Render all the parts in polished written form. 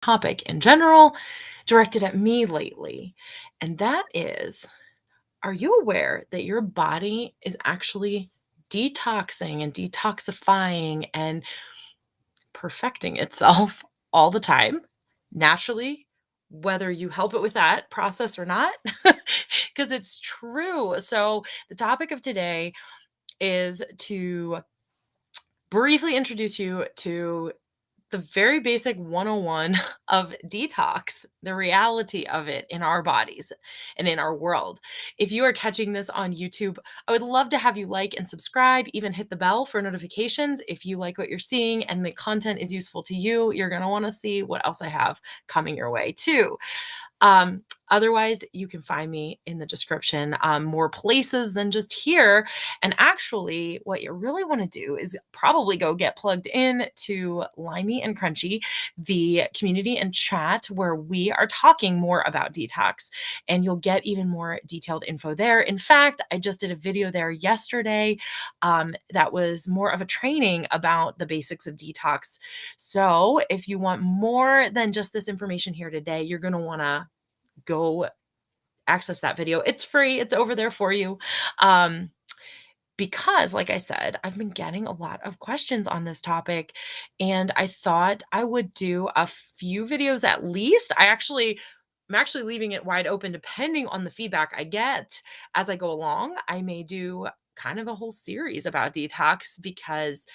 topic in general directed at me lately. And that is, are you aware that your body is actually detoxing and detoxifying and perfecting itself all the time naturally, whether you help it with that process or not? Because it's true. So, the topic of today is to briefly introduce you to the very basic 101 of detox, the reality of it in our bodies and in our world. If you are catching this on YouTube, I would love to have you like and subscribe, even hit the bell for notifications. If you like what you're seeing and the content is useful to you, you're going to want to see what else I have coming your way too. Otherwise, you can find me in the description, more places than just here. And actually, what you really want to do is probably go get plugged in to Limey and Crunchy, the community and chat where we are talking more about detox, and you'll get even more detailed info there. In fact, I just did a video there yesterday that was more of a training about the basics of detox. So if you want more than just this information here today, you're going to want to go access that video. It's free. It's over there for you. Um, because, like I said, I've been getting a lot of questions on this topic, and I thought I would do a few videos at least. I'm actually leaving it wide open depending on the feedback I get as I go along. I may do kind of a whole series about detox because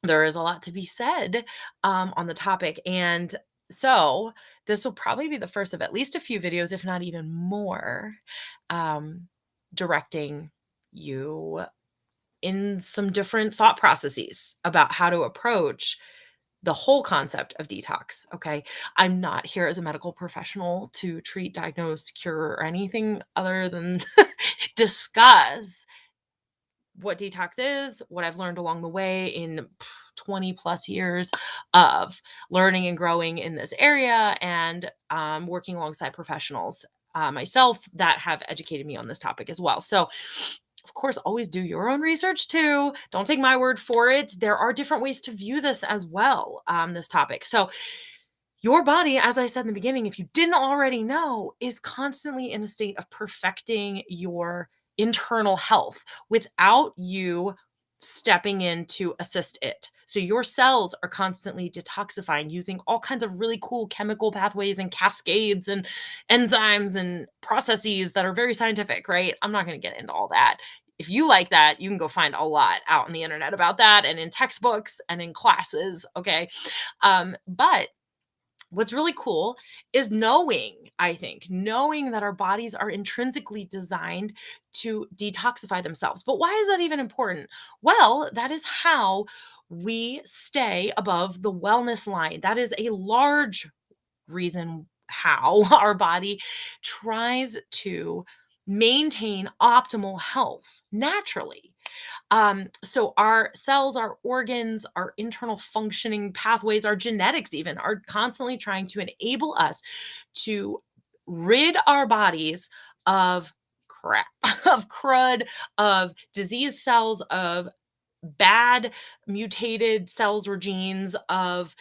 there is a lot to be said on the topic. And so this will probably be the first of at least a few videos, if not even more, um, directing you in some different thought processes about how to approach the whole concept of detox. Okay. I'm not here as a medical professional to treat, diagnose, cure, or anything other than discuss what detox is, what I've learned along the way in 20 plus years of learning and growing in this area, and working alongside professionals myself that have educated me on this topic as well. So, of course, always do your own research too. Don't take my word for it. There are different ways to view this as well, this topic. So, your body, as I said in the beginning, if you didn't already know, is constantly in a state of perfecting your internal health without you stepping in to assist it. So your cells are constantly detoxifying using all kinds of really cool chemical pathways and cascades and enzymes and processes that are very scientific, right? I'm not going to get into all that. If you like that, you can go find a lot out on the internet about that and in textbooks and in classes, okay? But what's really cool is knowing that our bodies are intrinsically designed to detoxify themselves. But why is that even important? Well, that is how we stay above the wellness line. That is a large reason how our body tries to maintain optimal health naturally. So our cells, our organs, our internal functioning pathways, our genetics even are constantly trying to enable us to rid our bodies of crap, of crud, of disease cells, of bad mutated cells or genes, of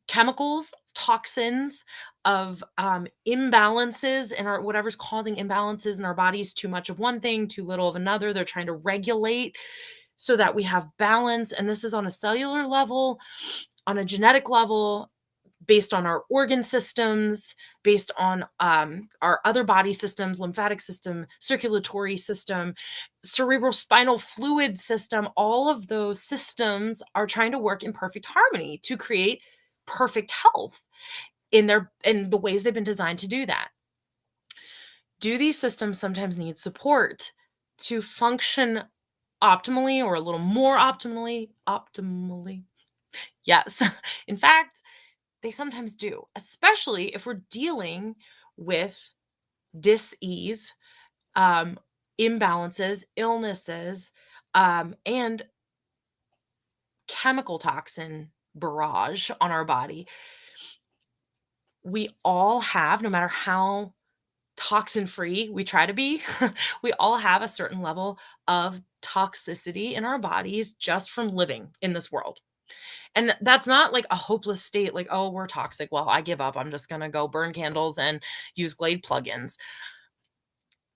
chemicals, toxins, of imbalances in our whatever's causing imbalances in our bodies, too much of one thing, too little of another. They're trying to regulate so that we have balance. And this is on a cellular level, on a genetic level, based on our organ systems, based on our other body systems, lymphatic system, circulatory system, cerebral spinal fluid system. All of those systems are trying to work in perfect harmony to create perfect health in the ways they've been designed to do that. Do these systems sometimes need support to function optimally or a little more optimally? Yes. In fact, they sometimes do, especially if we're dealing with dis-ease, um, imbalances, illnesses, and chemical toxin barrage on our body. We all have, no matter how toxin free we try to be, we all have a certain level of toxicity in our bodies just from living in this world. And that's not like a hopeless state, like, "Oh, we're toxic. Well, I give up. I'm just gonna go burn candles and use Glade plugins."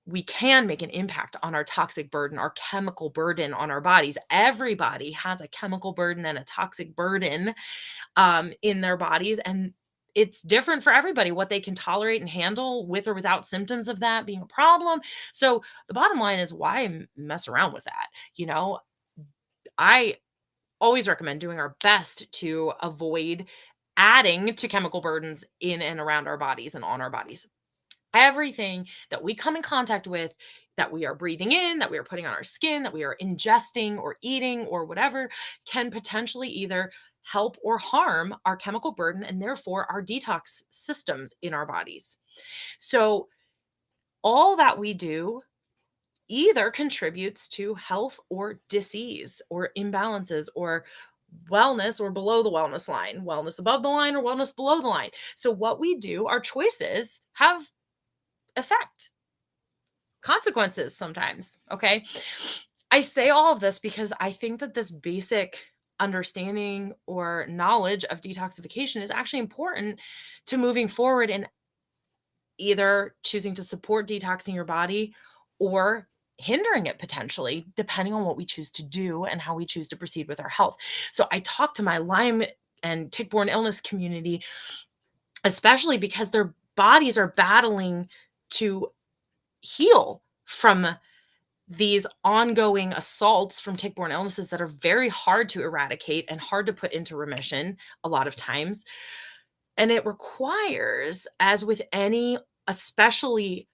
We can make an impact on our toxic burden, our chemical burden on our bodies. Everybody has a chemical burden and a toxic burden in their bodies, and it's different for everybody what they can tolerate and handle with or without symptoms of that being a problem. So the bottom line is, why mess around with that? You know, I always recommend doing our best to avoid adding to chemical burdens in and around our bodies and on our bodies. Everything that we come in contact with, that we are breathing in, that we are putting on our skin, that we are ingesting or eating or whatever, can potentially either help or harm our chemical burden and therefore our detox systems in our bodies. So, all that we do either contributes to health or disease or imbalances or wellness or below the wellness line, wellness above the line or wellness below the line. So, what we do, our choices have effect, consequences sometimes. Okay. I say all of this because I think that this basic understanding or knowledge of detoxification is actually important to moving forward in either choosing to support detoxing your body or hindering it potentially, depending on what we choose to do and how we choose to proceed with our health. So I talk to my Lyme and tick-borne illness community, especially because their bodies are battling to heal from these ongoing assaults from tick-borne illnesses that are very hard to eradicate and hard to put into remission a lot of times. And it requires, as with any especially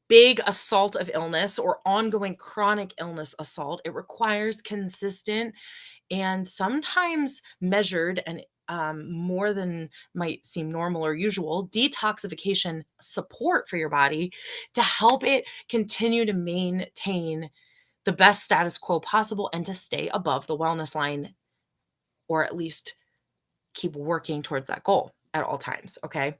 big assault of illness or ongoing chronic illness assault, it requires consistent and sometimes measured and more than might seem normal or usual detoxification support for your body to help it continue to maintain the best status quo possible and to stay above the wellness line, or at least keep working towards that goal at all times. Okay.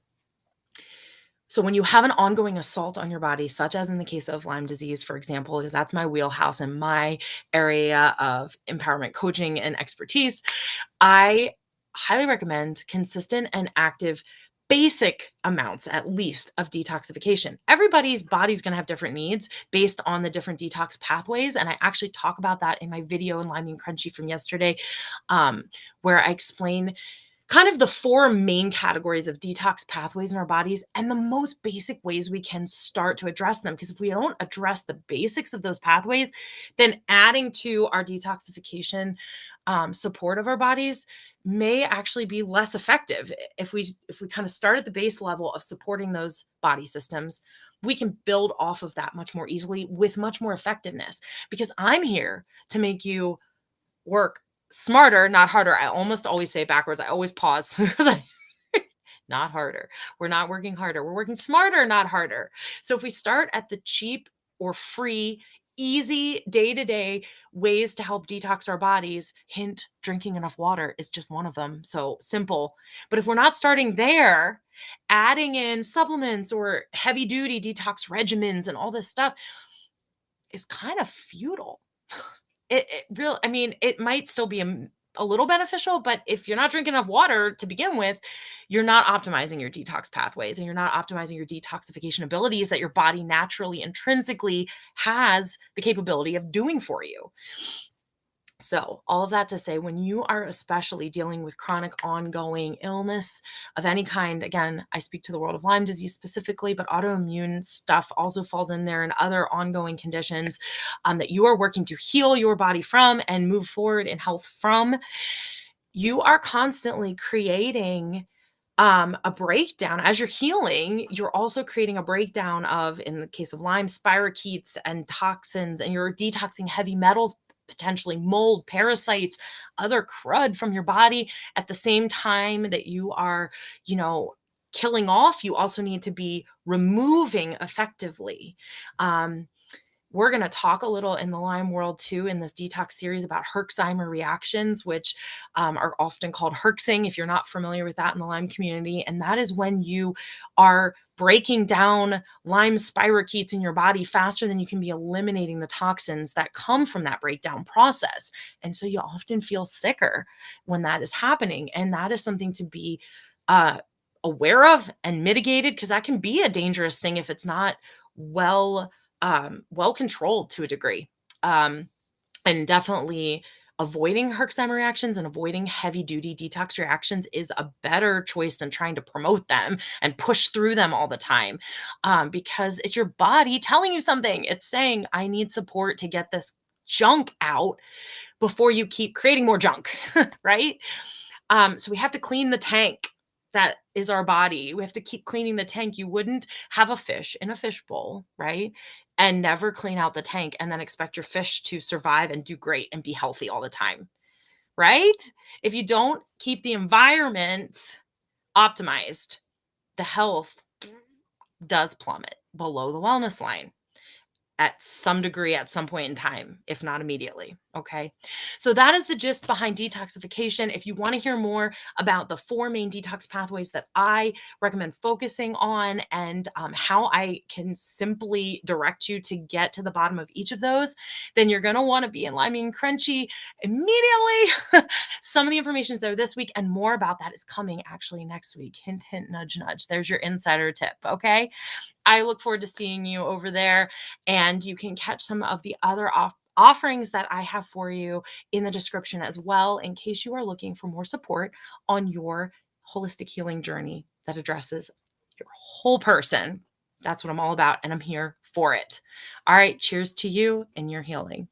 So when you have an ongoing assault on your body, such as in the case of Lyme disease, for example, because that's my wheelhouse and my area of empowerment coaching and expertise, I highly recommend consistent and active basic amounts at least of detoxification. Everybody's body's going to have different needs based on the different detox pathways, and I actually talk about that in my video in Lime and Crunchy from yesterday, um, where I explain kind of the four main categories of detox pathways in our bodies and the most basic ways we can start to address them. Because if we don't address the basics of those pathways, then adding to our detoxification support of our bodies may actually be less effective. If we kind of start at the base level of supporting those body systems, we can build off of that much more easily with much more effectiveness. Because I'm here to make you work smarter, not harder. I almost always say it backwards. I always pause because not harder. We're not working harder. We're working smarter, not harder. So if we start at the cheap or free, easy day-to-day ways to help detox our bodies, hint, drinking enough water is just one of them. So simple. But if we're not starting there, adding in supplements or heavy duty detox regimens and all this stuff is kind of futile. I mean, it might still be a little beneficial, but if you're not drinking enough water to begin with, you're not optimizing your detox pathways and you're not optimizing your detoxification abilities that your body naturally, intrinsically has the capability of doing for you. So, all of that to say, when you are especially dealing with chronic ongoing illness of any kind, again, I speak to the world of Lyme disease specifically, but autoimmune stuff also falls in there and other ongoing conditions that you are working to heal your body from and move forward in health from, you are constantly creating a breakdown. As you're healing, you're also creating a breakdown of, in the case of Lyme, spirochetes and toxins, and you're detoxing heavy metals, potentially mold, parasites, other crud from your body at the same time that you are, you know, killing off. You also need to be removing effectively. We're going to talk a little in the Lyme world too in this detox series about Herxheimer reactions, which are often called herxing if you're not familiar with that in the Lyme community. And that is when you are breaking down Lyme spirochetes in your body faster than you can be eliminating the toxins that come from that breakdown process. And so you often feel sicker when that is happening. And that is something to be uh, aware of and mitigated, because that can be a dangerous thing if it's not well well controlled to a degree. Um, and definitely avoiding Herxheimer reactions and avoiding heavy duty detox reactions is a better choice than trying to promote them and push through them all the time, because it's your body telling you something. It's saying, I need support to get this junk out before you keep creating more junk, right? So we have to clean the tank that is our body. We have to keep cleaning the tank. You wouldn't have a fish in a fish bowl, right? And never clean out the tank and then expect your fish to survive and do great and be healthy all the time, right? If you don't keep the environment optimized, the health does plummet below the wellness line at some degree at some point in time, if not immediately. Okay. So that is the gist behind detoxification. If you want to hear more about the four main detox pathways that I recommend focusing on and how I can simply direct you to get to the bottom of each of those, then you're going to want to be in Limey and Crunchy immediately. Some of the information is there this week, and more about that is coming actually next week. Hint, hint, nudge, nudge. There's your insider tip. Okay. I look forward to seeing you over there, and you can catch some of the other offerings that I have for you in the description as well, in case you are looking for more support on your holistic healing journey that addresses your whole person. That's what I'm all about, and I'm here for it. All right, cheers to you and your healing.